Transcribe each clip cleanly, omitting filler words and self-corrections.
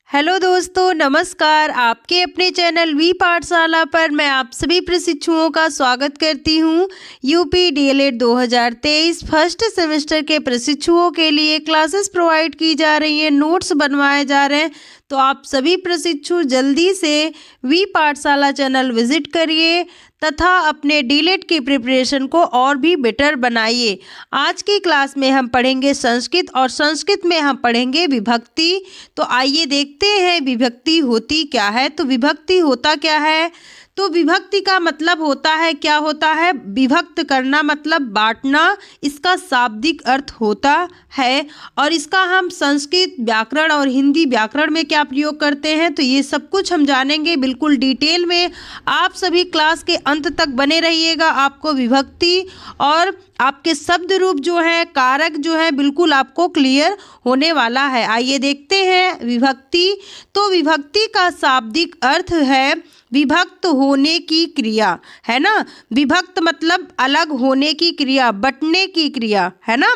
Hello दोस्तों, नमस्कार। आपके अपने चैनल वी पाठशाला पर मैं आप सभी प्रशिक्षुओं का स्वागत करती हूं। यूपी डीएलएड 2023 फर्स्ट सेमेस्टर के प्रशिक्षुओं के लिए क्लासेस प्रोवाइड की जा रही हैं, नोट्स बनवाए जा रहे हैं। तो आप सभी प्रशिक्षु जल्दी से वी पाठशाला चैनल विजिट करिए तथा अपने डीएलएड की प्रिपरेशन को और भी बेटर बनाइए। आज की क्लास में हम पढ़ेंगे संस्कृत और संस्कृत में हम पढ़ेंगे विभक्ति। तो आइए देखते हैं विभक्ति होती क्या है। तो विभक्ति होता क्या है? तो विभक्ति का मतलब होता है, क्या होता है? विभक्त करना मतलब बांटना, इसका शाब्दिक अर्थ होता है। और इसका हम संस्कृत व्याकरण और हिंदी व्याकरण में क्या प्रयोग करते हैं, तो ये सब कुछ हम जानेंगे बिल्कुल डिटेल में। आप सभी क्लास के अंत तक बने रहिएगा। आपको विभक्ति और आपके शब्द रूप जो है, कारक जो है, बिल्कुल आपको क्लियर होने वाला है। आइए देखते हैं विभक्ति। तो विभक्ति का शाब्दिक अर्थ है विभक्त होने की क्रिया, है ना। विभक्त मतलब अलग होने की क्रिया, बंटने की क्रिया, है ना।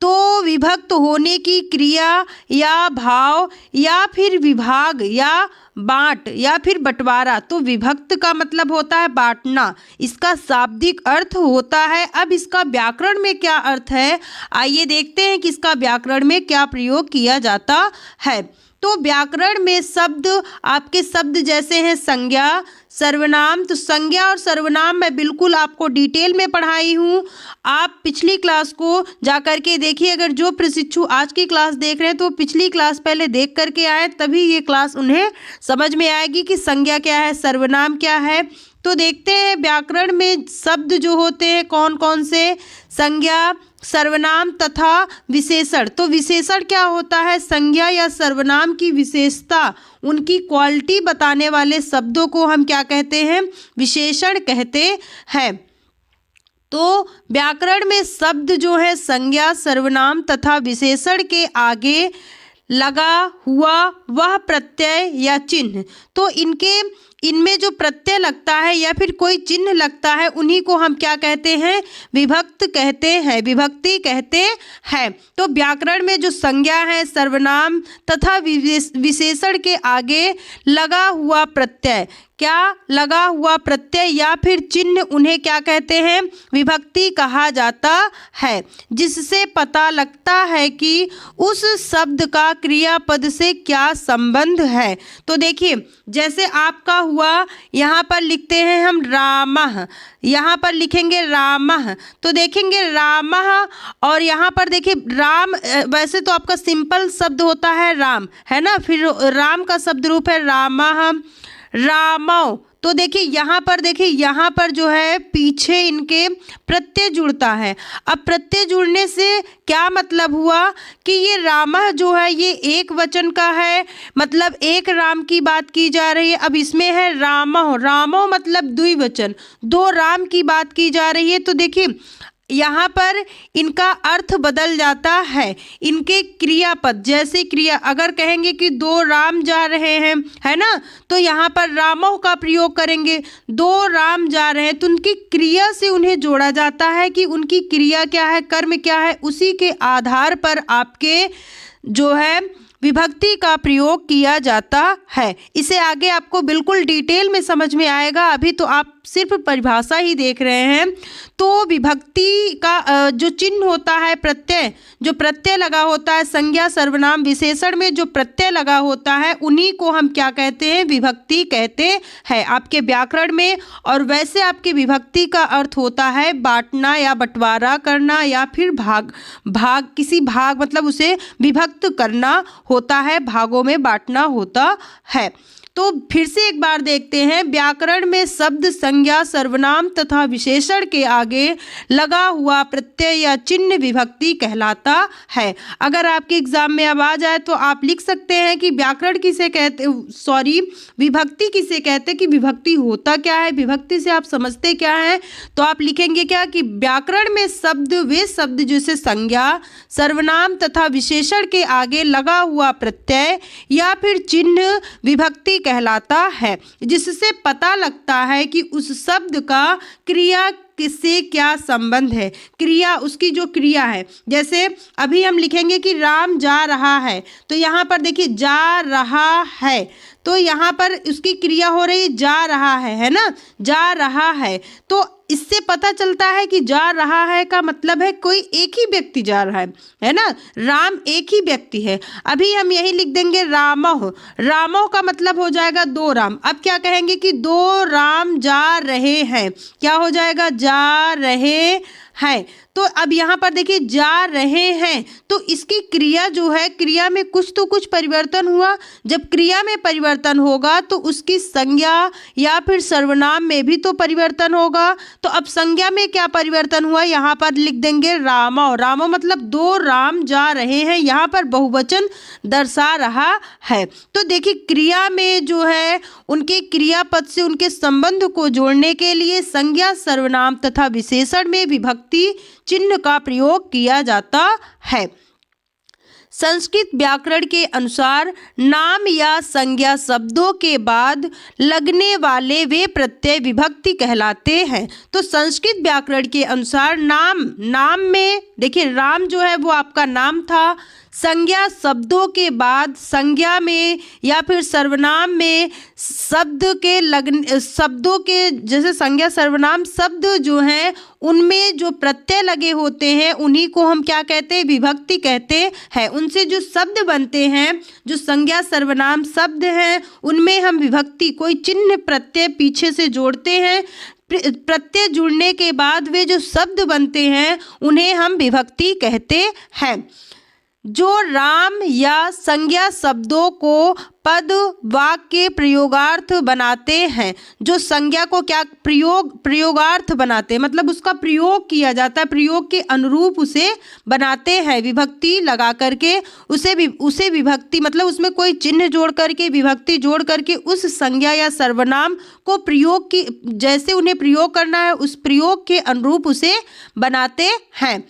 तो विभक्त होने की क्रिया या भाव या फिर विभाग या बांट या फिर बंटवारा। तो विभक्त का मतलब होता है बांटना, इसका शाब्दिक अर्थ होता है। अब इसका व्याकरण में क्या अर्थ है, आइए देखते हैं कि इसका व्याकरण में क्या प्रयोग किया जाता है। तो व्याकरण में शब्द, आपके शब्द जैसे हैं संज्ञा, सर्वनाम। तो संज्ञा और सर्वनाम मैं बिल्कुल आपको डिटेल में पढ़ाई हूँ। आप पिछली क्लास को जा कर के देखिए। अगर जो प्रशिक्षु आज की क्लास देख रहे हैं तो पिछली क्लास पहले देख करके आए, तभी ये क्लास उन्हें समझ में आएगी कि संज्ञा क्या है, सर्वनाम क्या है। तो देखते हैं व्याकरण में शब्द जो होते हैं कौन कौन से, संज्ञा, सर्वनाम तथा विशेषण। तो विशेषण क्या होता है? संज्ञा या सर्वनाम की विशेषता, उनकी क्वालिटी बताने वाले शब्दों को हम क्या कहते हैं? विशेषण कहते हैं। तो व्याकरण में शब्द जो है संज्ञा, सर्वनाम तथा विशेषण के आगे लगा हुआ वह प्रत्यय या चिन्ह, तो इनमें जो प्रत्यय लगता है या फिर कोई चिन्ह लगता है, उन्हीं को हम क्या कहते हैं? विभक्त कहते हैं, विभक्ति कहते हैं। तो व्याकरण में जो संज्ञा है, सर्वनाम तथा विशेषण के आगे लगा हुआ प्रत्यय, क्या लगा हुआ प्रत्यय या फिर चिन्ह, उन्हें क्या कहते हैं? विभक्ति कहा जाता है। जिससे पता लगता है कि उस शब्द का क्रियापद से क्या संबंध है। तो देखिए, जैसे आपका हुआ, यहाँ पर लिखते हैं हम रामः, यहाँ पर लिखेंगे रामः। तो देखेंगे रामः, और यहाँ पर देखिए राम, वैसे तो आपका सिंपल शब्द होता है राम, है ना। फिर राम का शब्द रूप है रामः, रामौ। तो देखिए यहाँ पर, देखिए यहाँ पर जो है पीछे इनके प्रत्यय जुड़ता है। अब प्रत्यय जुड़ने से क्या मतलब हुआ कि ये रामः जो है ये एक वचन का है, मतलब एक राम की बात की जा रही है। अब इसमें है रामौ, रामौ मतलब द्विवचन, दो राम की बात की जा रही है। तो देखिए यहाँ पर इनका अर्थ बदल जाता है। इनके क्रियापद, जैसे क्रिया अगर कहेंगे कि दो राम जा रहे हैं, है ना, तो यहाँ पर रामों का प्रयोग करेंगे। दो राम जा रहे हैं, तो उनकी क्रिया से उन्हें जोड़ा जाता है कि उनकी क्रिया क्या है, कर्म क्या है, उसी के आधार पर आपके जो है विभक्ति का प्रयोग किया जाता है। इसे आगे आपको बिल्कुल डिटेल में समझ में आएगा, अभी तो आप सिर्फ परिभाषा ही देख रहे हैं। तो विभक्ति का जो चिन्ह होता है, प्रत्यय, जो प्रत्यय लगा होता है, संज्ञा, सर्वनाम, विशेषण में जो प्रत्यय लगा होता है, उन्हीं को हम क्या कहते हैं? विभक्ति कहते हैं आपके व्याकरण में। और वैसे आपके विभक्ति का अर्थ होता है बांटना या बंटवारा करना, या फिर किसी भाग मतलब उसे विभक्त करना होता है, भागों में बांटना होता है। तो फिर से एक बार देखते हैं, व्याकरण में शब्द संज्ञा, सर्वनाम तथा विशेषण के आगे लगा हुआ प्रत्यय या चिन्ह विभक्ति कहलाता है। अगर आपके एग्जाम में अब आ जाए तो आप लिख सकते हैं कि व्याकरण किसे कहते, विभक्ति किसे कहते, कि विभक्ति होता क्या है, विभक्ति से आप समझते क्या हैं। तो आप लिखेंगे क्या कि व्याकरण में शब्द वे शब्द जैसे संज्ञा, सर्वनाम तथा विशेषण के आगे लगा हुआ प्रत्यय या फिर चिन्ह विभक्ति कहलाता है, जिससे पता लगता है कि उस शब्द का क्रिया किससे क्या संबंध है, क्रिया, उसकी जो क्रिया है। जैसे अभी हम लिखेंगे कि राम जा रहा है, तो यहाँ पर देखिए जा रहा है, तो यहाँ पर उसकी क्रिया हो रही जा रहा है ना, जा रहा है। तो इससे पता चलता है कि जा रहा है का मतलब है कोई एक ही व्यक्ति जा रहा है ना, राम एक ही व्यक्ति है। अभी हम यही लिख देंगे रामः, रामः का मतलब हो जाएगा दो राम। अब क्या कहेंगे कि दो राम जा रहे हैं, क्या हो जाएगा, जा रहे हैं। तो अब यहाँ पर देखिए जा रहे हैं, तो इसकी क्रिया जो है, क्रिया में कुछ तो कुछ परिवर्तन हुआ। जब क्रिया में परिवर्तन होगा तो उसकी संज्ञा या फिर सर्वनाम में भी तो परिवर्तन होगा। तो अब संज्ञा में क्या परिवर्तन हुआ, यहाँ पर लिख देंगे रामो, रामो मतलब दो राम जा रहे हैं, यहाँ पर बहुवचन दर्शा रहा है। तो देखिए क्रिया में जो है उनके क्रियापद से उनके संबंध को जोड़ने के लिए संज्ञा, सर्वनाम तथा विशेषण में विभक्ति चिन्ह का प्रयोग किया जाता है। संस्कृत व्याकरण के अनुसार नाम या संज्ञा शब्दों के बाद लगने वाले वे प्रत्यय विभक्ति कहलाते हैं। तो संस्कृत व्याकरण के अनुसार नाम में देखिए राम जो है वो आपका नाम था, संज्ञा शब्दों के बाद संज्ञा में या फिर सर्वनाम में शब्दों के जैसे संज्ञा सर्वनाम शब्द जो हैं उनमें जो प्रत्यय लगे होते हैं उन्हीं को हम क्या कहते हैं, विभक्ति कहते हैं। उनसे जो शब्द बनते हैं, जो संज्ञा सर्वनाम शब्द हैं, उनमें हम विभक्ति कोई चिन्ह प्रत्यय पीछे से जोड़ते हैं। प्रत्यय जुड़ने के बाद वे जो शब्द बनते हैं उन्हें हम विभक्ति कहते हैं। जो राम या संज्ञा शब्दों को पद वाक्य प्रयोगार्थ बनाते हैं, जो संज्ञा को क्या प्रयोगार्थ बनाते हैं, मतलब उसका प्रयोग किया जाता है, प्रयोग के अनुरूप उसे बनाते हैं विभक्ति लगा करके, उसे विभक्ति मतलब उसमें कोई चिन्ह जोड़ करके, विभक्ति जोड़ करके उस संज्ञा या सर्वनाम को प्रयोग की जैसे उन्हें प्रयोग करना है उस प्रयोग के अनुरूप उसे बनाते हैं।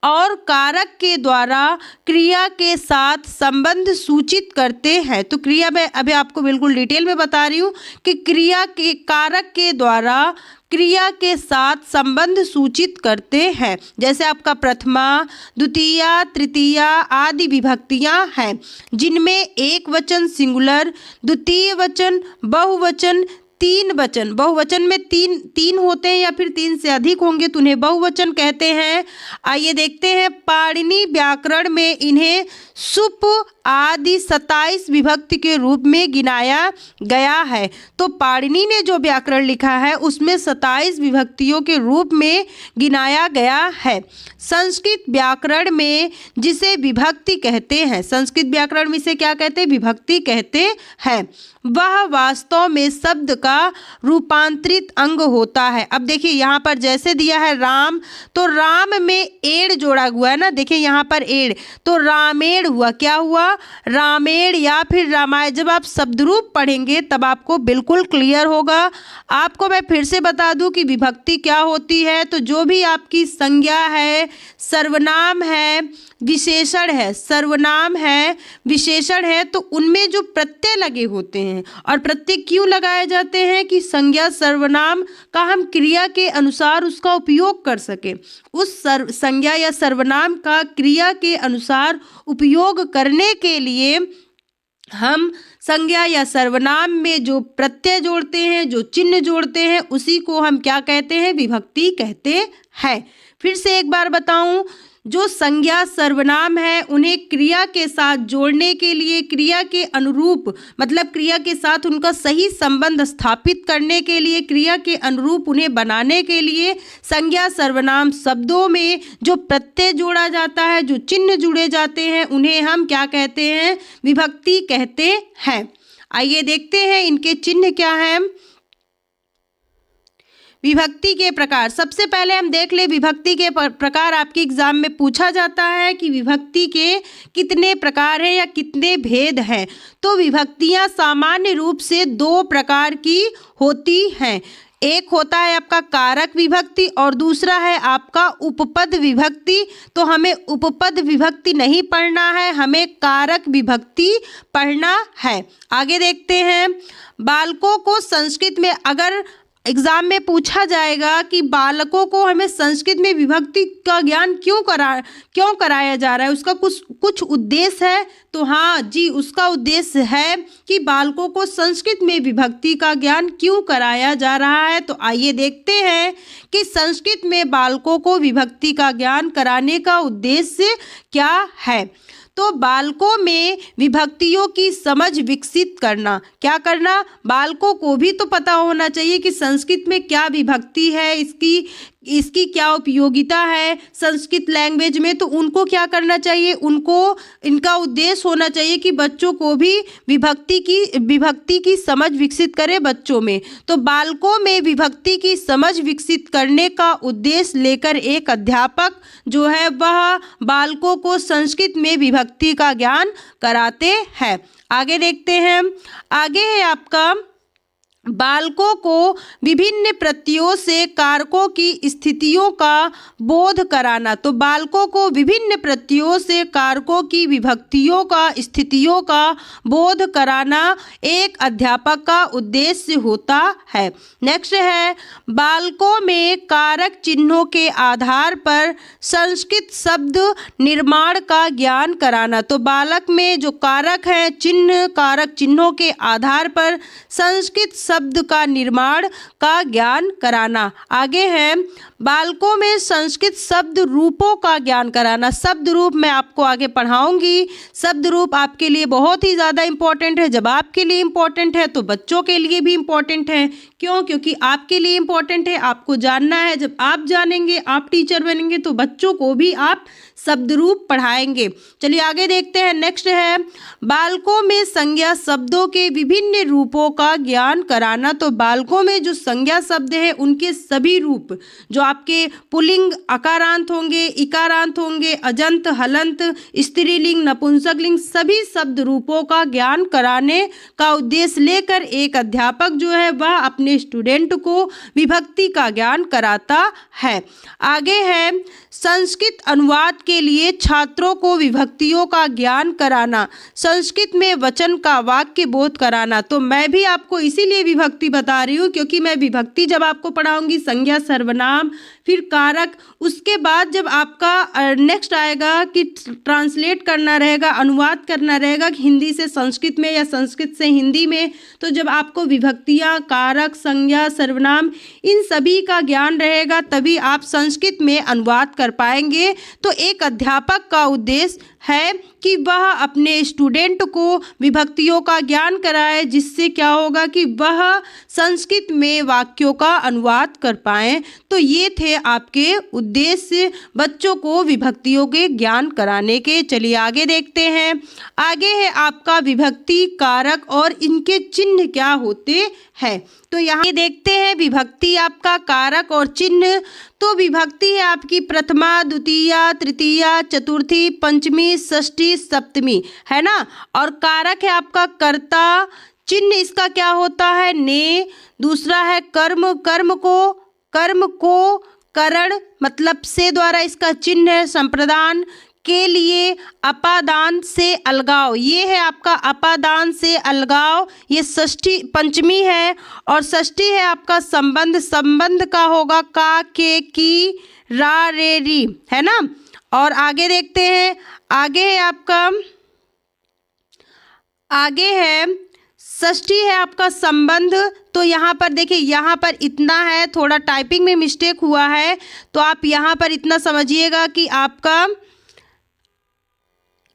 और कारक के द्वारा क्रिया के साथ संबंध सूचित करते हैं। तो क्रिया में अभी आपको बिल्कुल डिटेल में बता रही हूँ कि क्रिया के कारक के द्वारा क्रिया के साथ संबंध सूचित करते हैं। जैसे आपका प्रथमा, द्वितीया, तृतीया आदि विभक्तियां हैं जिनमें एक वचन सिंगुलर, द्वितीय वचन बहुवचन, तीन वचन, बहुवचन में तीन होते हैं या फिर तीन से अधिक होंगे तो उन्हें बहुवचन कहते हैं। आइए देखते हैं, पाणिनि व्याकरण में इन्हें सुप आदि 27 विभक्ति के रूप में गिनाया गया है। तो पाणिनि ने जो व्याकरण लिखा है उसमें 27 विभक्तियों के रूप में गिनाया गया है। संस्कृत व्याकरण में जिसे विभक्ति कहते हैं, संस्कृत व्याकरण में इसे क्या कहते हैं, विभक्ति कहते हैं, वह वास्तव में शब्द का रूपांतरित अंग होता है। अब देखिए यहाँ पर जैसे दिया है राम, तो राम में एड़ जोड़ा हुआ है ना, देखिए यहाँ पर एड़, तो रामेण हुआ, क्या हुआ, रामेण या फिर रामायण। जब आप शब्द रूप पढ़ेंगे तब आपको बिल्कुल क्लियर होगा। आपको मैं फिर से बता दूं कि विभक्ति क्या होती है। तो जो भी आपकी संज्ञा है, सर्वनाम है, विशेषण है, सर्वनाम है, विशेषण है, तो उनमें जो प्रत्यय लगे होते हैं, और प्रत्यय क्यों लगाए जाते हैं कि संज्ञा सर्वनाम का हम क्रिया के अनुसार उसका उपयोग कर सकें। उस संज्ञा या सर्वनाम का क्रिया के अनुसार उपयोग करने के लिए हम संज्ञा या सर्वनाम में जो प्रत्यय जोड़ते हैं, जो चिन्ह जोड़ते हैं, उसी को हम क्या कहते हैं, विभक्ति कहते हैं। फिर से एक बार बताऊं, जो संज्ञा सर्वनाम है उन्हें क्रिया के साथ जोड़ने के लिए, क्रिया के अनुरूप मतलब क्रिया के साथ उनका सही संबंध स्थापित करने के लिए, क्रिया के अनुरूप उन्हें बनाने के लिए संज्ञा सर्वनाम शब्दों में जो प्रत्यय जोड़ा जाता है, जो चिन्ह जुड़े जाते हैं, उन्हें हम क्या कहते हैं, विभक्ति कहते हैं। आइए देखते हैं इनके चिन्ह क्या हैं। विभक्ति के प्रकार, सबसे पहले हम देख ले विभक्ति के प्रकार। आपके एग्जाम में पूछा जाता है कि विभक्ति के कितने प्रकार हैं या कितने भेद हैं। तो विभक्तियां सामान्य रूप से दो प्रकार की होती हैं। एक होता है आपका कारक विभक्ति और दूसरा है आपका उपपद विभक्ति। तो हमें उपपद विभक्ति नहीं पढ़ना है, हमें कारक विभक्ति पढ़ना है। आगे देखते हैं, बालकों को संस्कृत में अगर एग्जाम में पूछा जाएगा कि बालकों को हमें संस्कृत में विभक्ति का ज्ञान क्यों कराया जा रहा है, उसका कुछ उद्देश्य है। तो हाँ जी, उसका उद्देश्य है कि बालकों को संस्कृत में विभक्ति का ज्ञान क्यों कराया जा रहा है। तो आइए देखते हैं कि संस्कृत में बालकों को विभक्ति का ज्ञान कराने का उद्देश्य क्या है। तो बालकों में विभक्तियों की समझ विकसित करना, क्या करना, बालकों को भी तो पता होना चाहिए कि संस्कृत में क्या विभक्ति है, इसकी क्या उपयोगिता है संस्कृत लैंग्वेज में। तो उनको क्या करना चाहिए, उनको इनका उद्देश्य होना चाहिए कि बच्चों को भी विभक्ति की समझ विकसित करें बच्चों में। तो बालकों में विभक्ति की समझ विकसित करने का उद्देश्य लेकर एक अध्यापक जो है वह बालकों को संस्कृत में विभक्ति का ज्ञान कराते हैं। आगे देखते हैं, आगे है आपका बालकों को विभिन्न प्रत्ययों से कारकों की स्थितियों का बोध कराना। तो बालकों को विभिन्न प्रत्ययों से कारकों की विभक्तियों का स्थितियों का बोध कराना एक अध्यापक का उद्देश्य होता है। नेक्स्ट है बालकों में कारक चिन्हों के आधार पर संस्कृत शब्द निर्माण का ज्ञान कराना। तो बालक में जो कारक है चिन्ह, कारक चिन्हों के आधार पर संस्कृत शब्द का निर्माण का ज्ञान कराना। आगे है बालकों में संस्कृत शब्द रूपों का ज्ञान कराना। शब्द रूप मैं आपको आगे पढ़ाऊंगी। शब्द रूप आपके लिए बहुत ही ज़्यादा इम्पोर्टेंट है। जब आपके लिए इम्पोर्टेंट है तो बच्चों के लिए भी इम्पोर्टेंट है। क्यों? क्योंकि आपके लिए इम्पोर्टेंट है, आपको जानना है। जब आप जानेंगे, आप टीचर बनेंगे तो बच्चों को भी आप शब्द रूप पढ़ाएंगे। चलिए आगे देखते हैं। नेक्स्ट है बालकों में संज्ञा शब्दों के विभिन्न रूपों का ज्ञान कराना। तो बालकों में जो संज्ञा शब्द है उनके सभी रूप, जो आपके पुल्लिंग अकारांत होंगे, इकारांत होंगे, अजंत, हलंत, स्त्रीलिंग, नपुंसकलिंग, सभी शब्द रूपों का ज्ञान कराने का उद्देश्य लेकर एक अध्यापक जो है वह अपने स्टूडेंट को विभक्ति का ज्ञान कराता है। आगे है संस्कृत अनुवाद के लिए छात्रों को विभक्तियों का ज्ञान कराना, संस्कृत में वचन का वाक्य बोध कराना। तो मैं भी आपको इसीलिए विभक्ति बता रही हूँ क्योंकि मैं विभक्ति जब आपको पढ़ाऊंगी, संज्ञा, सर्वनाम, फिर कारक, उसके बाद जब आपका नेक्स्ट आएगा कि ट्रांसलेट करना रहेगा, अनुवाद करना रहेगा कि हिंदी से संस्कृत में या संस्कृत से हिंदी में। तो जब आपको विभक्तियाँ, कारक, संज्ञा, सर्वनाम इन सभी का ज्ञान रहेगा तभी आप संस्कृत में अनुवाद कर पाएंगे। तो एक अध्यापक का उद्देश्य है कि वह अपने स्टूडेंट को विभक्तियों का ज्ञान कराए, जिससे क्या होगा कि वह संस्कृत में वाक्यों का अनुवाद कर पाएँ। तो ये थे आपके उद्देश्य बच्चों को विभक्तियों के ज्ञान कराने के। चलिए आगे देखते हैं। आगे है आपका विभक्ति, कारक और इनके चिन्ह क्या होते हैं। तो यहाँ देखते हैं विभक्ति आपका, कारक और चिन्ह। तो विभक्ति है आपकी प्रथमा, द्वितीया, तृतीया, चतुर्थी, पंचमी, षष्ठी, सप्तमी, है ना। और कारक है आपका कर्ता, चिन्ह इसका क्या होता है, ने। दूसरा है कर्म, कर्म को करण मतलब से द्वारा इसका चिन्ह है। संप्रदान के लिए अपादान से अलगाव, ये है आपका अपादान से अलगाव, ये षष्ठी पंचमी है। और षष्ठी है आपका संबंध, संबंध का होगा का, के, की, रा, रे, री, है ना। और आगे देखते हैं, आगे है आपका, आगे है षष्ठी है आपका संबंध। तो यहाँ पर देखिए, यहाँ पर इतना है, थोड़ा टाइपिंग में मिस्टेक हुआ है तो आप यहाँ पर इतना समझिएगा कि आपका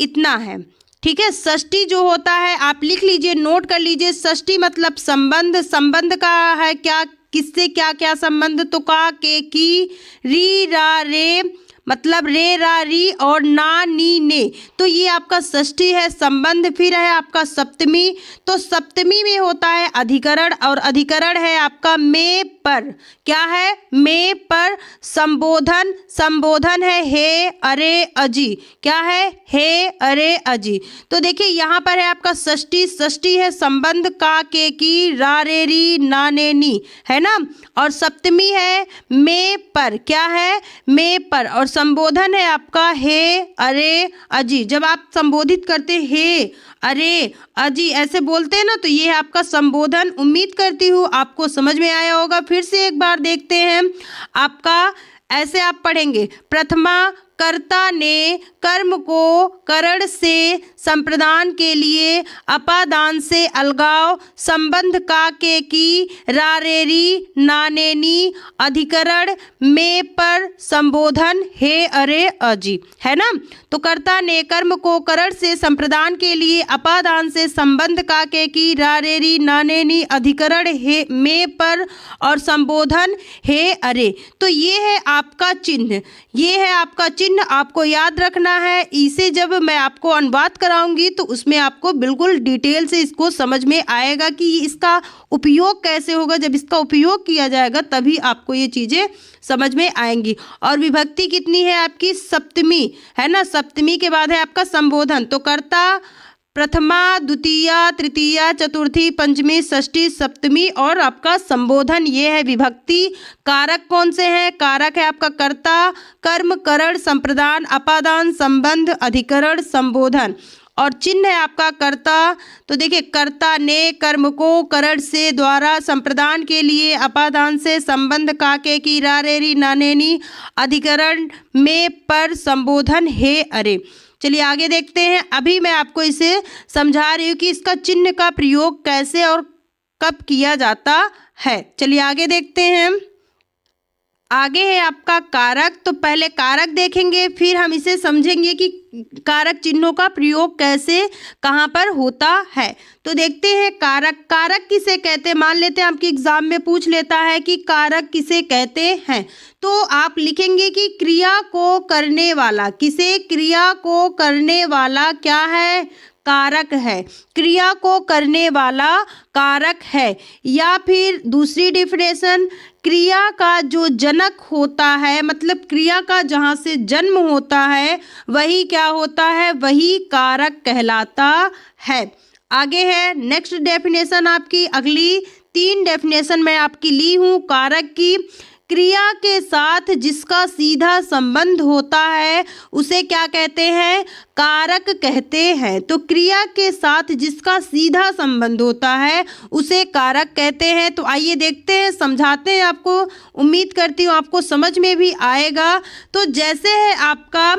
इतना है, ठीक है। षष्ठी जो होता है आप लिख लीजिए, नोट कर लीजिए। षष्ठी मतलब संबंध, संबंध का है क्या, किससे क्या क्या संबंध, तो का, के, की, री, रा, रे मतलब रे, रा, री और ना, नी, ने। तो ये आपका षष्ठी है संबंध। फिर है आपका सप्तमी। तो सप्तमी में होता है अधिकरण और अधिकरण है आपका में पर, क्या है, में पर। संबोधन, संबोधन है हे, अरे, अजी, क्या है, हे, अरे, अजी। तो देखिए यहाँ पर है आपका षष्ठी, षष्ठी है संबंध का, के, की, रा, रे, री, ना, ने, नी, है ना। और सप्तमी है में पर, क्या है, में पर। और संबोधन है आपका हे, अरे, अजी। जब आप संबोधित करते हे, अरे, अजी ऐसे बोलते हैं ना, तो ये है आपका संबोधन। उम्मीद करती हूँ आपको समझ में आया होगा। फिर से एक बार देखते हैं आपका। ऐसे आप पढ़ेंगे, प्रथमा कर्ता ने कर्म को करण से संप्रदान के लिए अपादान से अलगाव संबंध का के की रारेरी नानेनी अधिकरण में पर संबोधन हे, अरे, अजी, है ना। तो कर्ता ने कर्म को करण से संप्रदान के लिए अपादान से संबंध का के की रारेरी नानेनी अधिकरण हे में पर और संबोधन हे, अरे। तो ये है आपका चिन्ह, ये है आपका चिन्ह। आपको याद रखना है। इसे जब मैं आपको अनुवाद कराऊंगी तो उसमें आपको बिल्कुल डिटेल से इसको समझ में आएगा कि इसका उपयोग कैसे होगा। जब इसका उपयोग किया जाएगा तभी आपको ये चीज़ें समझ में आएंगी। और विभक्ति कितनी है आपकी? सप्तमी, है ना। सप्तमी के बाद है आपका संबोधन। तो कर्ता प्रथमा, द्वितीया, तृतीया, चतुर्थी, पंचमी, षष्ठी, सप्तमी और आपका संबोधन, ये है विभक्ति। कारक कौन से हैं? कारक है आपका कर्ता, कर्म, करण, संप्रदान, अपादान, संबंध, अधिकरण, संबोधन। और चिन्ह है आपका कर्ता। तो देखिए, कर्ता ने कर्म को करण से द्वारा संप्रदान के लिए अपादान से संबंध काके की रारेरी नानेनी अधिकरण में पर संबोधन हे, अरे। चलिए आगे देखते हैं। अभी मैं आपको इसे समझा रही हूँ कि इसका चिन्ह का प्रयोग कैसे और कब किया जाता है। चलिए आगे देखते हैं। आगे है आपका कारक। तो पहले कारक देखेंगे, फिर हम इसे समझेंगे कि कारक चिन्हों का प्रयोग कैसे कहाँ पर होता है। तो देखते हैं कारक। कारक किसे कहते हैं? मान लेते हैं आपके एग्जाम में पूछ लेता है कि कारक किसे कहते हैं, तो आप लिखेंगे कि क्रिया को करने वाला। किसे? क्रिया को करने वाला क्या है? कारक है। क्रिया को करने वाला कारक है। या फिर दूसरी डेफिनेशन, क्रिया का जो जनक होता है, मतलब क्रिया का जहाँ से जन्म होता है वही क्या होता है? वही कारक कहलाता है। आगे है नेक्स्ट डेफिनेशन आपकी। अगली 3 डेफिनेशन मैं आपकी ली हूँ कारक की। क्रिया के साथ जिसका सीधा संबंध होता है उसे क्या कहते हैं? कारक कहते हैं। तो क्रिया के साथ जिसका सीधा संबंध होता है उसे कारक कहते हैं। तो आइए देखते हैं, समझाते हैं आपको। उम्मीद करती हूँ आपको समझ में भी आएगा। तो जैसे है आपका,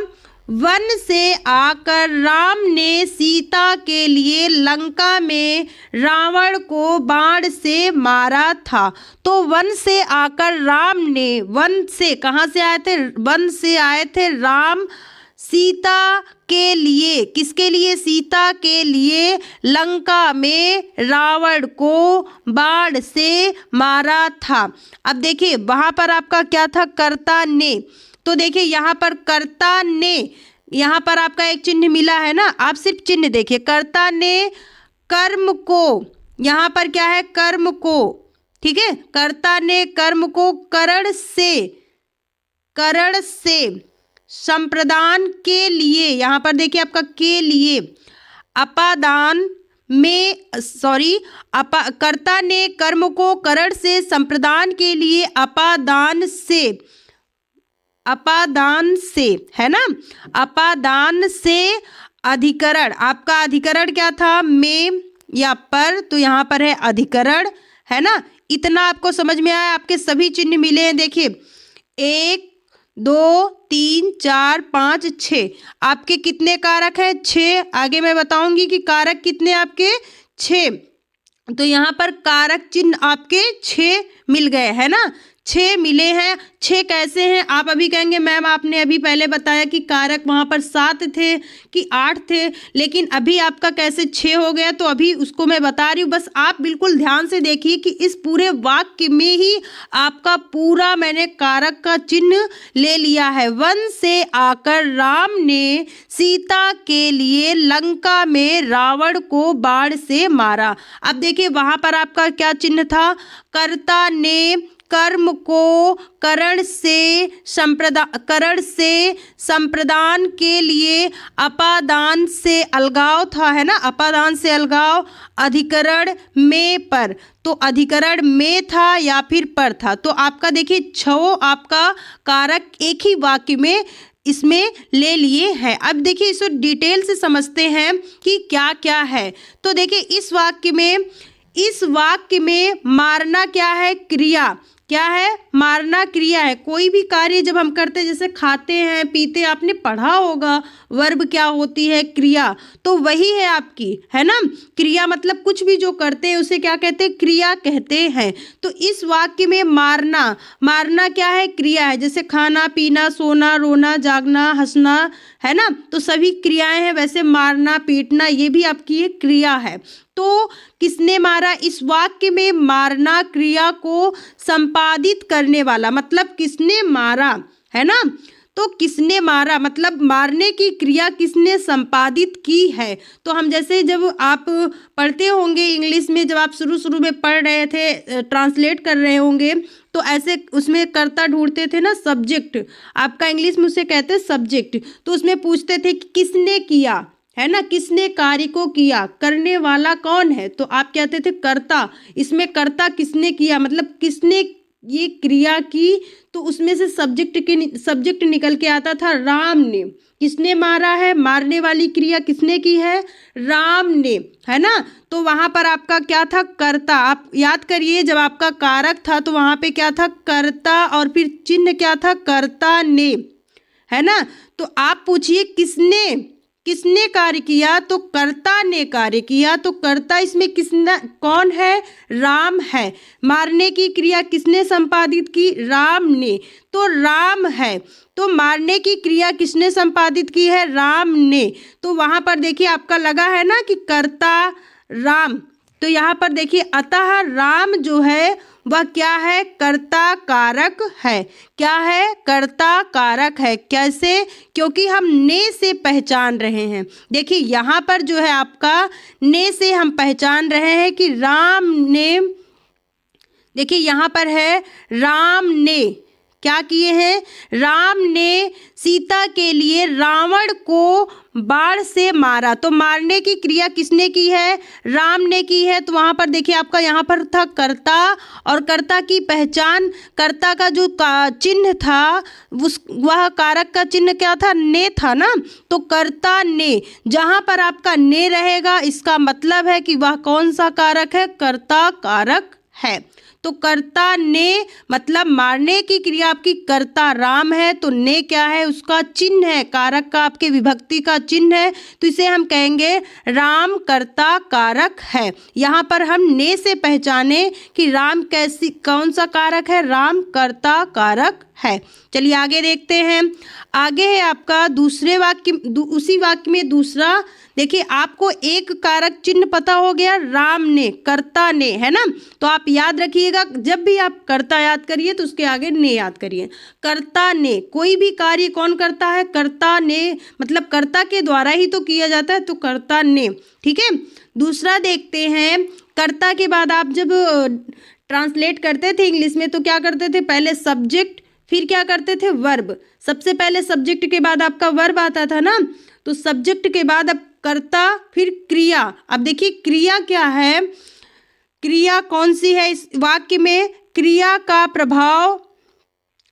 वन से आकर राम ने सीता के लिए लंका में रावण को बाण से मारा था। तो वन से आकर राम ने, वन से कहाँ से आए थे? वन से आए थे राम सीता के लिए। किसके लिए? सीता के लिए लंका में रावण को बाण से मारा था। अब देखिए वहाँ पर आपका क्या था? कर्ता ने। तो देखिए यहाँ पर कर्ता ने, यहाँ पर आपका एक चिन्ह मिला है ना। आप सिर्फ चिन्ह देखिए। कर्ता ने कर्म को, यहाँ पर क्या है? कर्म को, ठीक है। कर्ता ने कर्म को करण से संप्रदान के लिए, यहाँ पर देखिए आपका के लिए अपादान में, कर्ता ने कर्म को करण से संप्रदान के लिए अपादान से, है ना, अपादान से अधिकरण। आपका अधिकरण क्या था? में या पर, तो यहाँ पर है अधिकरण, है ना। इतना आपको समझ में आया? आपके सभी चिन्ह मिले हैं। देखिए 1 2 3 4 5 6 आपके कितने कारक हैं? 6। आगे मैं बताऊंगी कि कारक कितने आपके? 6। तो यहाँ पर कारक चिन्ह आपके 6 मिल गए, है ना। 6 मिले हैं। 6 कैसे हैं? आप अभी कहेंगे मैम आपने अभी पहले बताया कि कारक वहाँ पर 7 थे कि 8 थे, लेकिन अभी आपका कैसे 6 हो गया? तो अभी उसको मैं बता रही हूँ। बस आप बिल्कुल ध्यान से देखिए कि इस पूरे वाक्य में ही आपका पूरा मैंने कारक का चिन्ह ले लिया है। वन से आकर राम ने सीता के लिए लंका में रावण को बाण से मारा। अब देखिए वहाँ पर आपका क्या चिन्ह था? कर्ता ने कर्म को करण से संप्रदान के लिए अपादान से अलगाव था, है ना, अपादान से अलगाव अधिकरण में पर, तो अधिकरण में था या फिर पर था। तो आपका देखिए छो आपका कारक एक ही वाक्य में इसमें ले लिए हैं। अब देखिए इसको डिटेल से समझते हैं कि क्या क्या है। तो देखिए इस वाक्य में मारना क्या है, क्रिया क्या है, मारना क्रिया है। कोई भी कार्य जब हम करते हैं, जैसे खाते हैं पीते हैं, आपने पढ़ा होगा वर्ब क्या होती है, क्रिया, तो वही है आपकी, है ना। क्रिया मतलब कुछ भी जो करते हैं उसे क्या कहते हैं, क्रिया कहते हैं। तो इस वाक्य में मारना क्या है, क्रिया है। जैसे खाना पीना सोना रोना जागना हंसना, है ना, तो सभी क्रियाएं हैं। वैसे मारना पीटना ये भी आपकी एक क्रिया है। तो किसने मारा, इस वाक्य में मारना क्रिया को संपादित करने वाला, मतलब किसने मारा, है ना। तो किसने मारा मतलब मारने की क्रिया किसने संपादित की है। तो हम जैसे जब आप पढ़ते होंगे इंग्लिश में, जब आप शुरू में पढ़ रहे थे, ट्रांसलेट कर रहे होंगे, तो ऐसे उसमें कर्ता ढूंढते थे ना, सब्जेक्ट, आपका इंग्लिश में उसे कहते हैं सब्जेक्ट। तो उसमें पूछते थे कि किसने किया, है ना, किसने कार्य को किया, करने वाला कौन है, तो आप कहते थे कर्ता। इसमें कर्ता किसने किया मतलब किसने ये क्रिया की, तो उसमें से सब्जेक्ट निकल के आता था राम ने। किसने मारा है, मारने वाली क्रिया किसने की है, राम ने, है ना। तो वहाँ पर आपका क्या था, कर्ता। आप याद करिए जब आपका कारक था तो वहाँ पे क्या था, कर्ता, और फिर चिन्ह क्या था, कर्ता ने, है ना। तो आप पूछिए किसने कार्य किया, तो कर्ता ने कार्य किया। तो कर्ता इसमें किसने कौन है, राम है। मारने की क्रिया किसने संपादित की, राम ने, तो राम है। तो मारने की क्रिया किसने संपादित की है, राम ने। तो वहाँ पर देखिए आपका लगा है ना कि कर्ता राम। तो यहाँ पर देखिए अतः राम जो है वह क्या है, कर्ता कारक है। क्या है, कर्ता कारक है। कैसे, क्योंकि हम ने से पहचान रहे हैं। देखिए यहाँ पर जो है आपका ने से हम पहचान रहे हैं कि राम ने, देखिए यहाँ पर है राम ने क्या किए हैं, राम ने सीता के लिए रावण को बाण से मारा। तो मारने की क्रिया किसने की है, राम ने की है। तो वहाँ पर देखिए आपका यहाँ पर था कर्ता, और कर्ता की पहचान, कर्ता का जो चिन्ह था वह कारक का चिन्ह क्या था, ने था ना। तो कर्ता ने, जहाँ पर आपका ने रहेगा इसका मतलब है कि वह कौन सा कारक है, कर्ता कारक है। तो कर्ता ने मतलब मारने की क्रिया आपकी कर्ता राम है, तो ने क्या है, उसका चिन्ह है, कारक का आपके विभक्ति का चिन्ह है। तो इसे हम कहेंगे राम कर्ता कारक है। यहाँ पर हम ने से पहचाने कि राम कौन सा कारक है, राम कर्ता कारक है। चलिए आगे देखते हैं। आगे है आपका दूसरे वाक्य, उसी वाक्य में दूसरा। देखिए आपको एक कारक चिन्ह पता हो गया, राम ने, कर्ता ने, है ना। तो आप याद रखिएगा, जब भी आप कर्ता याद करिए तो उसके आगे ने याद करिए। कर्ता ने, कोई भी कार्य कौन करता है, कर्ता ने, मतलब कर्ता के द्वारा ही तो किया जाता है, तो कर्ता ने, ठीक है। दूसरा देखते हैं, कर्ता के बाद आप जब ट्रांसलेट करते थे इंग्लिश में तो क्या करते थे, पहले सब्जेक्ट, फिर क्या करते थे, वर्ब। सबसे पहले सब्जेक्ट के बाद आपका वर्ब आता था ना, तो सब्जेक्ट के बाद अब कर्ता, फिर क्रिया। अब देखिए क्रिया क्या है, क्रिया कौन सी है इस वाक्य में, क्रिया का प्रभाव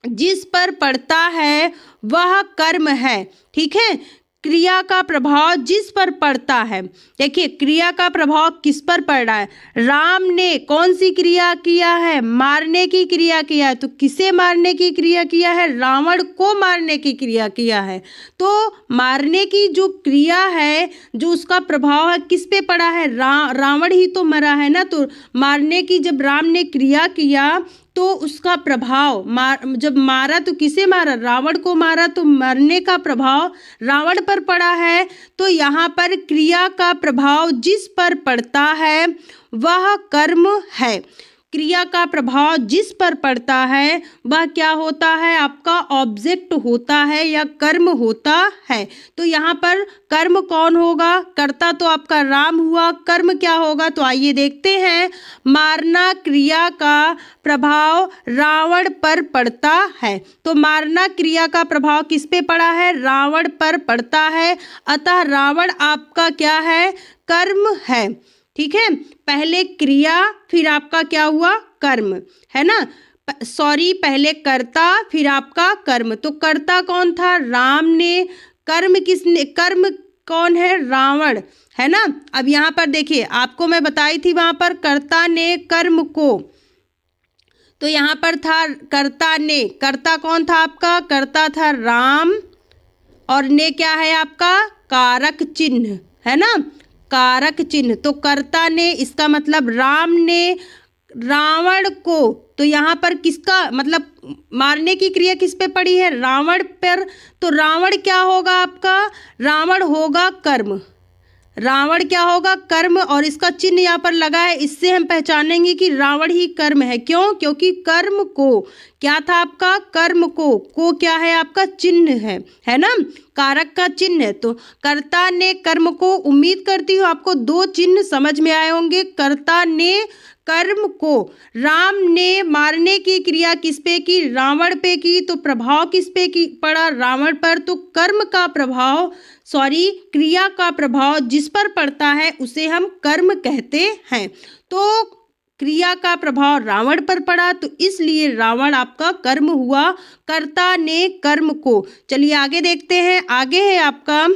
जिस पर पड़ता है वह कर्म है, ठीक है। क्रिया का प्रभाव जिस पर पड़ता है, देखिए क्रिया का प्रभाव किस पर पड़ रहा है, राम ने कौन सी क्रिया किया है, मारने की क्रिया किया है। तो किसे मारने की क्रिया किया है, रावण को मारने की क्रिया किया है। तो मारने की जो क्रिया है, जो उसका प्रभाव है किस पे पड़ा है, रावण ही तो मरा है ना। तो मारने की जब राम ने क्रिया किया तो उसका प्रभाव जब मारा तो किसे मारा, रावण को मारा, तो मरने का प्रभाव रावण पर पड़ा है। तो यहाँ पर क्रिया का प्रभाव जिस पर पड़ता है वह कर्म है। क्रिया का प्रभाव जिस पर पड़ता है वह क्या होता है, आपका ऑब्जेक्ट होता है या कर्म होता है। तो यहाँ पर कर्म कौन होगा, कर्ता तो आपका राम हुआ, कर्म क्या होगा, तो आइए देखते हैं। मारना क्रिया का प्रभाव रावण पर पड़ता है। तो मारना क्रिया का प्रभाव किस पे पड़ा है, रावण पर पड़ता है। अतः रावण आपका क्या है, कर्म है। ठीक है, पहले क्रिया फिर आपका क्या हुआ, कर्म, है ना। सॉरी, पहले कर्ता फिर आपका कर्म। तो कर्ता कौन था, राम ने। कर्म किसने, कर्म कौन है, रावण, है ना। अब यहाँ पर देखिए, आपको मैं बताई थी वहाँ पर कर्ता ने कर्म को, तो यहाँ पर था कर्ता ने। कर्ता कौन था आपका, कर्ता था राम, और ने क्या है आपका, कारक चिन्ह, है ना, कारक चिन्ह। तो कर्ता ने, इसका मतलब राम ने रावण को, तो यहाँ पर किसका मतलब मारने की क्रिया किस पे पड़ी है, रावण पर। तो रावण क्या होगा आपका, रावण होगा कर्म, रावण क्या होगा, कर्म, और इसका चिन्ह यहाँ पर लगा है। इससे हम पहचानेंगे कि रावण ही कर्म है। क्यों, क्योंकि कर्म को क्या था आपका, कर्म को क्या है आपका, चिन्ह है ना, कारक का चिन्ह है। तो कर्ता ने कर्म को, उम्मीद करती हूँ आपको दो चिन्ह समझ में आए होंगे। कर्ता ने कर्म को, राम ने मारने की क्रिया किस पे की, रावण पे की, तो प्रभाव किस पे की पड़ा, रावण पर। तो कर्म का प्रभाव, सॉरी, क्रिया का प्रभाव जिस पर पड़ता है उसे हम कर्म कहते हैं। तो क्रिया का प्रभाव रावण पर पड़ा, तो इसलिए रावण आपका कर्म हुआ, कर्ता ने कर्म को। चलिए आगे देखते हैं। आगे है आपका,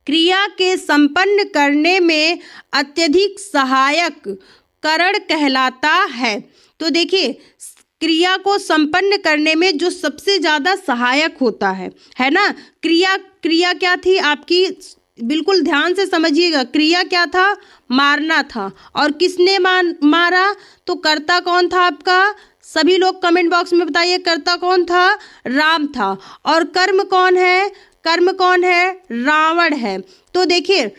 क्रिया के संपन्न करने में अत्यधिक सहायक कारण कहलाता है। तो देखिए, क्रिया को संपन्न करने में जो सबसे ज़्यादा सहायक होता है ना, क्रिया क्या थी आपकी, बिल्कुल ध्यान से समझिएगा। क्रिया क्या था, मारना था, और किसने मारा, तो कर्ता कौन था आपका, सभी लोग कमेंट बॉक्स में बताइए, कर्ता कौन था, राम था। और कर्म कौन है, कर्म कौन है, रावण है। तो देखिए,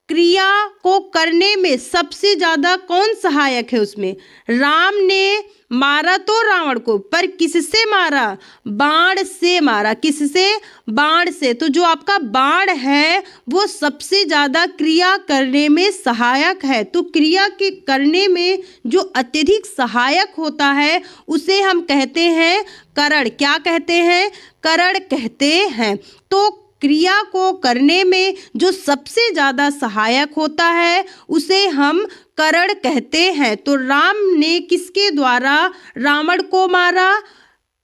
क्रिया को करने में सबसे ज़्यादा कौन सहायक है, उसमें राम ने मारा तो रावण को, पर किससे मारा, बाण से मारा, किससे, बाण से। तो जो आपका बाण है वो सबसे ज़्यादा क्रिया करने में सहायक है। तो क्रिया के करने में जो अत्यधिक सहायक होता है उसे हम कहते हैं करण। क्या कहते हैं, करण कहते हैं। तो क्रिया को करने में जो सबसे ज़्यादा सहायक होता है उसे हम करण कहते हैं। तो राम ने किसके द्वारा रावण को मारा,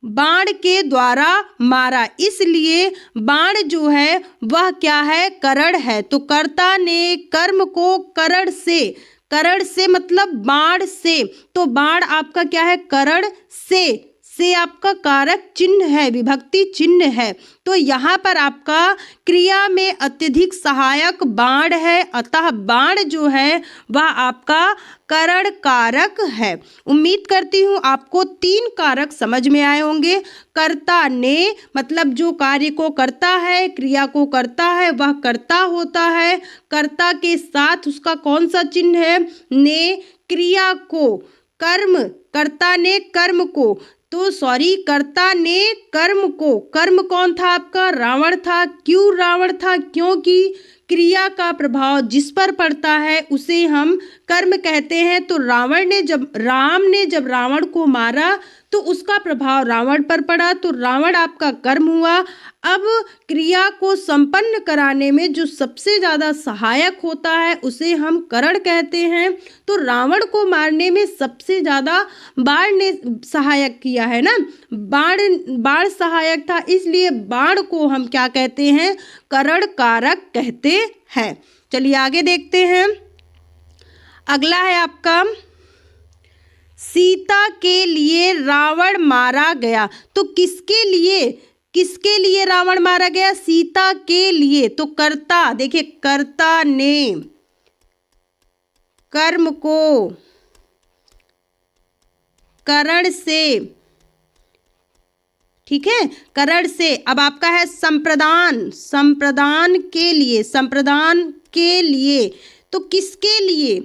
बाण के द्वारा मारा, इसलिए बाण जो है वह क्या है, करण है। तो कर्ता ने कर्म को करण से मतलब बाण से, तो बाण आपका क्या है, करण से आपका कारक चिन्ह है, विभक्ति चिन्ह है। तो यहाँ पर आपका क्रिया में अत्यधिक सहायक बाण है, अतः बाण जो है वह आपका करण कारक है। उम्मीद करती हूँ आपको 3 कारक समझ में आए होंगे। कर्ता ने मतलब जो कार्य को करता है, क्रिया को करता है, वह कर्ता होता है। कर्ता के साथ उसका कौन सा चिन्ह है, ने, क्रिया को, कर्म, कर्ता ने कर्म को, तो सॉरी, कर्ता ने कर्म को, कर्म कौन था आपका, रावण था। क्यों रावण था, क्योंकि क्रिया का प्रभाव जिस पर पड़ता है उसे हम कर्म कहते हैं। तो राम ने जब रावण को मारा तो उसका प्रभाव रावण पर पड़ा, तो रावण आपका कर्म हुआ। अब क्रिया को संपन्न कराने में जो सबसे ज़्यादा सहायक होता है उसे हम करण कहते हैं। तो रावण को मारने में सबसे ज़्यादा बाण ने सहायक किया है ना, बाण सहायक था, इसलिए बाण को हम क्या कहते हैं, करण कारक कहते हैं। चलिए आगे देखते हैं। अगला है आपका, सीता के लिए रावण मारा गया। तो किसके लिए रावण मारा गया, सीता के लिए। तो कर्ता, देखिए कर्ता ने कर्म को करण से, ठीक है, करण से। अब आपका है संप्रदान के लिए, तो किसके लिए,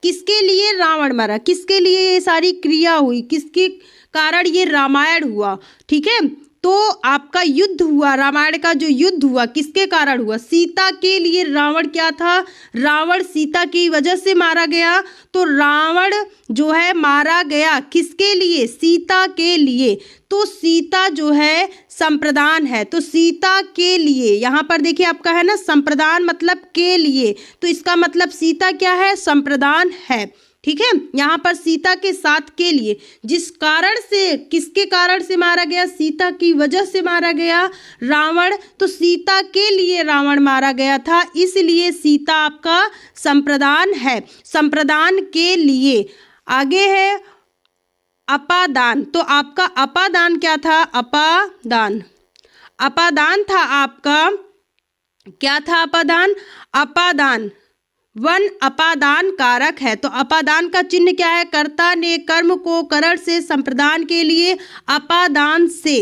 किसके लिए रावण मरा, किसके लिए ये सारी क्रिया हुई, किसके कारण ये रामायण हुआ, ठीक है। तो आपका युद्ध हुआ, रामायण का जो युद्ध हुआ किसके कारण हुआ, सीता के लिए। रावण क्या था, रावण सीता की वजह से मारा गया। तो रावण जो है मारा गया किसके लिए, सीता के लिए। तो सीता जो है संप्रदान है, तो सीता के लिए, यहाँ पर देखिए आपका है ना संप्रदान मतलब के लिए, तो इसका मतलब सीता क्या है, संप्रदान है, ठीक है। यहाँ पर सीता के साथ के लिए, जिस कारण से, किसके कारण से मारा गया, सीता की वजह से मारा गया रावण। तो सीता के लिए रावण मारा गया था, इसलिए सीता आपका संप्रदान है, संप्रदान के लिए। आगे है अपादान। तो आपका अपादान क्या था, अपादान, अपादान था आपका, क्या था अपादान, अपादान वन अपादान कारक है। तो अपादान का चिन्ह क्या है, कर्ता ने कर्म को करण से संप्रदान के लिए अपादान से,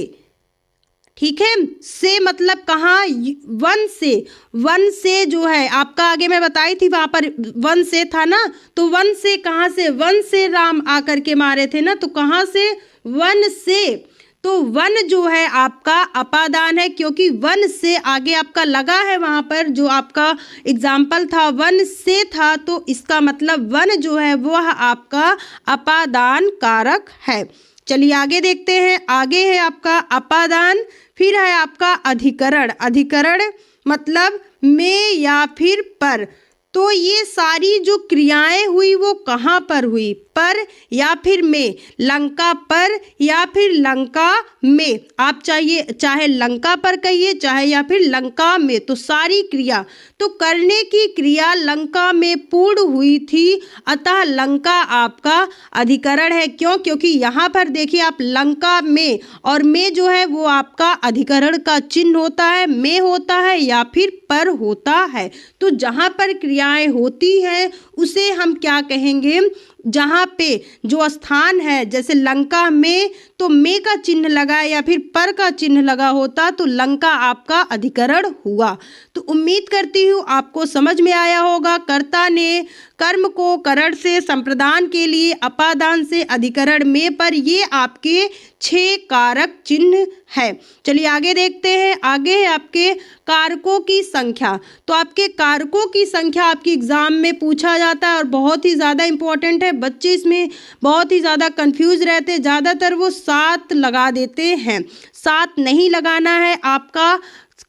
ठीक है, से मतलब कहाँ, वन से, वन से जो है आपका आगे मैं बताई थी वहाँ पर वन से था ना, तो वन से कहाँ से, वन से राम आकर के मारे थे ना, तो कहाँ से, वन से। तो वन जो है आपका अपादान है, क्योंकि वन से आगे आपका लगा है, वहाँ पर जो आपका एग्जाम्पल था वन से था, तो इसका मतलब वन जो है वह आपका अपादान कारक है। चलिए आगे देखते हैं। आगे है आपका अपादान, फिर है आपका अधिकरण। अधिकरण मतलब में या फिर पर। तो ये सारी जो क्रियाएं हुई वो कहाँ पर हुई, पर या फिर में, लंका पर या फिर लंका में, आप चाहे लंका पर कहिए चाहे या फिर लंका में। तो सारी क्रिया, तो करने की क्रिया लंका में पूर्ण हुई थी, अतः लंका आपका अधिकरण है। क्यों, क्योंकि यहाँ पर देखिए आप लंका में, और में जो है वो आपका अधिकरण का चिन्ह होता है, में होता है या फिर पर होता है। तो जहाँ पर क्रियाएं होती हैं उसे हम क्या कहेंगे, जहाँ पे जो स्थान है, जैसे लंका में, तो में का चिन्ह लगा या फिर पर का चिन्ह लगा होता तो लंका आपका अधिकरण हुआ। तो उम्मीद करती हूँ आपको समझ में आया होगा। कर्ता ने कर्म को करण से संप्रदान के लिए अपादान से अधिकरण में पर, ये आपके 6 कारक चिन्ह है। चलिए आगे देखते हैं। आगे है आपके कारकों की संख्या। तो आपके कारकों की संख्या आपके एग्जाम में पूछा जाता है और बहुत ही ज़्यादा इंपॉर्टेंट है। बच्चे इसमें बहुत ही ज़्यादा कंफ्यूज रहते हैं, ज़्यादातर वो 7 लगा देते हैं। 7 नहीं लगाना है। आपका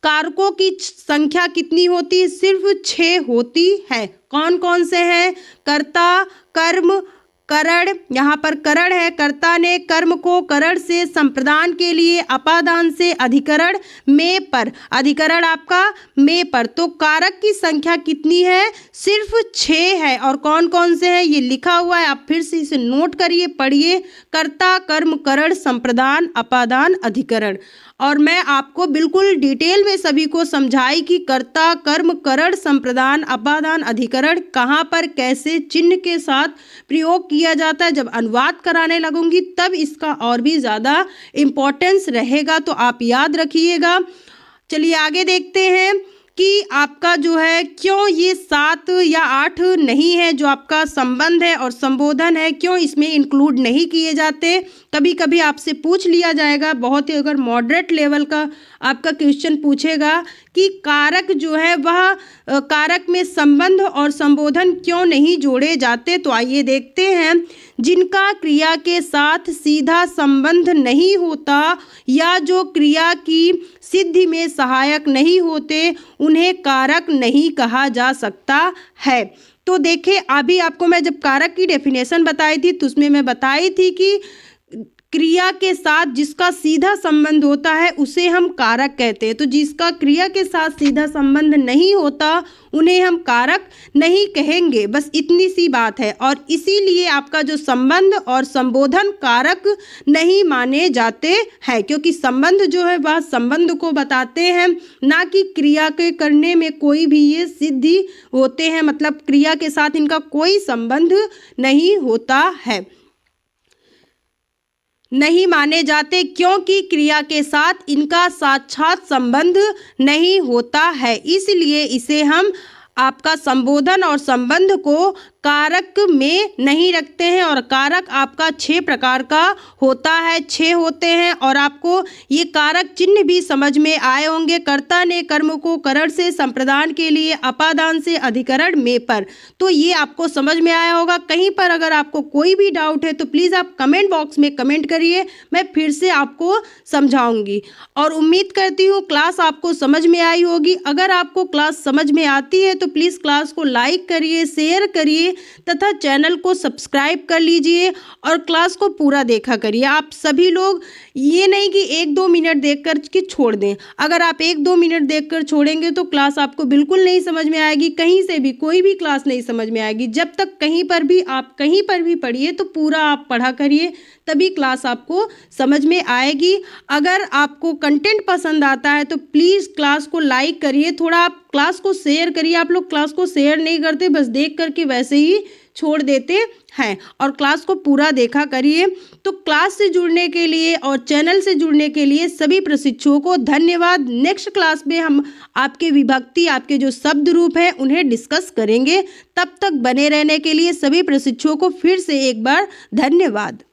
कारकों की संख्या कितनी होती है, सिर्फ 6 होती है। कौन कौन से हैं, कर्ता, कर्म, करण। यहाँ पर करण है, कर्ता ने कर्म को करण से संप्रदान के लिए अपादान से अधिकरण में पर, अधिकरण आपका में पर। तो कारक की संख्या कितनी है, सिर्फ 6 है। और कौन कौन से हैं ये लिखा हुआ है, आप फिर से इसे नोट करिए, पढ़िए। कर्ता, कर्म, करण, संप्रदान, अपादान, अधिकरण। और मैं आपको बिल्कुल डिटेल में सभी को समझाई कि कर्ता, कर्म, करण, संप्रदान, अपादान, अधिकरण कहाँ पर कैसे चिन्ह के साथ प्रयोग किया जाता है। जब अनुवाद कराने लगूंगी तब इसका और भी ज़्यादा इम्पोर्टेंस रहेगा, तो आप याद रखिएगा। चलिए आगे देखते हैं कि आपका जो है क्यों ये 7 या 8 नहीं है, जो आपका संबंध है और संबोधन है, क्यों इसमें इंक्लूड नहीं किए जाते। कभी कभी आपसे पूछ लिया जाएगा, बहुत ही अगर मॉडरेट लेवल का आपका क्वेश्चन पूछेगा कि कारक जो है वह कारक में संबंध और संबोधन क्यों नहीं जोड़े जाते। तो आइए देखते हैं। जिनका क्रिया के साथ सीधा संबंध नहीं होता या जो क्रिया की सिद्धि में सहायक नहीं होते, उन्हें कारक नहीं कहा जा सकता है। तो देखिए अभी आपको मैं जब कारक की डेफिनेशन बताई थी तो उसमें मैं बताई थी कि क्रिया के साथ जिसका सीधा संबंध होता है उसे हम कारक कहते हैं। तो जिसका क्रिया के साथ सीधा संबंध नहीं होता उन्हें हम कारक नहीं कहेंगे, बस इतनी सी बात है। और इसीलिए आपका जो संबंध और संबोधन कारक नहीं माने जाते हैं, क्योंकि संबंध जो है वह संबंध को बताते हैं, ना कि क्रिया के करने में कोई भी ये सिद्धि होते हैं, मतलब क्रिया के साथ इनका कोई संबंध नहीं होता है, नहीं माने जाते, क्योंकि क्रिया के साथ इनका साक्षात संबंध नहीं होता है। इसलिए इसे हम आपका संबोधन और संबंध को कारक में नहीं रखते हैं और कारक आपका 6 प्रकार का होता है, 6 होते हैं और आपको ये कारक चिन्ह भी समझ में आए होंगे। कर्ता ने कर्म को करण से संप्रदान के लिए, अपादान से अधिकरण में पर, तो ये आपको समझ में आया होगा। कहीं पर अगर आपको कोई भी डाउट है तो प्लीज़ आप कमेंट बॉक्स में कमेंट करिए, मैं फिर से आपको समझाऊंगी और उम्मीद करती हूँ क्लास आपको समझ में आई होगी। अगर आपको क्लास समझ में आती है तो प्लीज़ क्लास को लाइक करिए, शेयर करिए तथा चैनल को सब्सक्राइब कर लीजिए और क्लास को पूरा देखा करिए। आप सभी लोग ये नहीं कि 1-2 मिनट देखकर कि छोड़ दें। अगर आप 1-2 मिनट देखकर छोड़ेंगे तो क्लास आपको बिल्कुल नहीं समझ में आएगी, कहीं से भी कोई भी क्लास नहीं समझ में आएगी। जब तक कहीं पर भी आप कहीं पर भी पढ़िए तो पूरा आप पढ़ा करिए, तभी क्लास आपको समझ में आएगी। अगर आपको कंटेंट पसंद आता है तो प्लीज़ क्लास को लाइक करिए, थोड़ा आप क्लास को शेयर करिए। आप लोग क्लास को शेयर नहीं करते, बस देख करके वैसे ही छोड़ देते हैं और क्लास को पूरा देखा करिए। तो क्लास से जुड़ने के लिए और चैनल से जुड़ने के लिए सभी प्रशिक्षुओं को धन्यवाद। नेक्स्ट क्लास में हम आपके विभक्ति, आपके जो शब्द रूप हैं उन्हें डिस्कस करेंगे। तब तक बने रहने के लिए सभी प्रशिक्षुओं को फिर से एक बार धन्यवाद।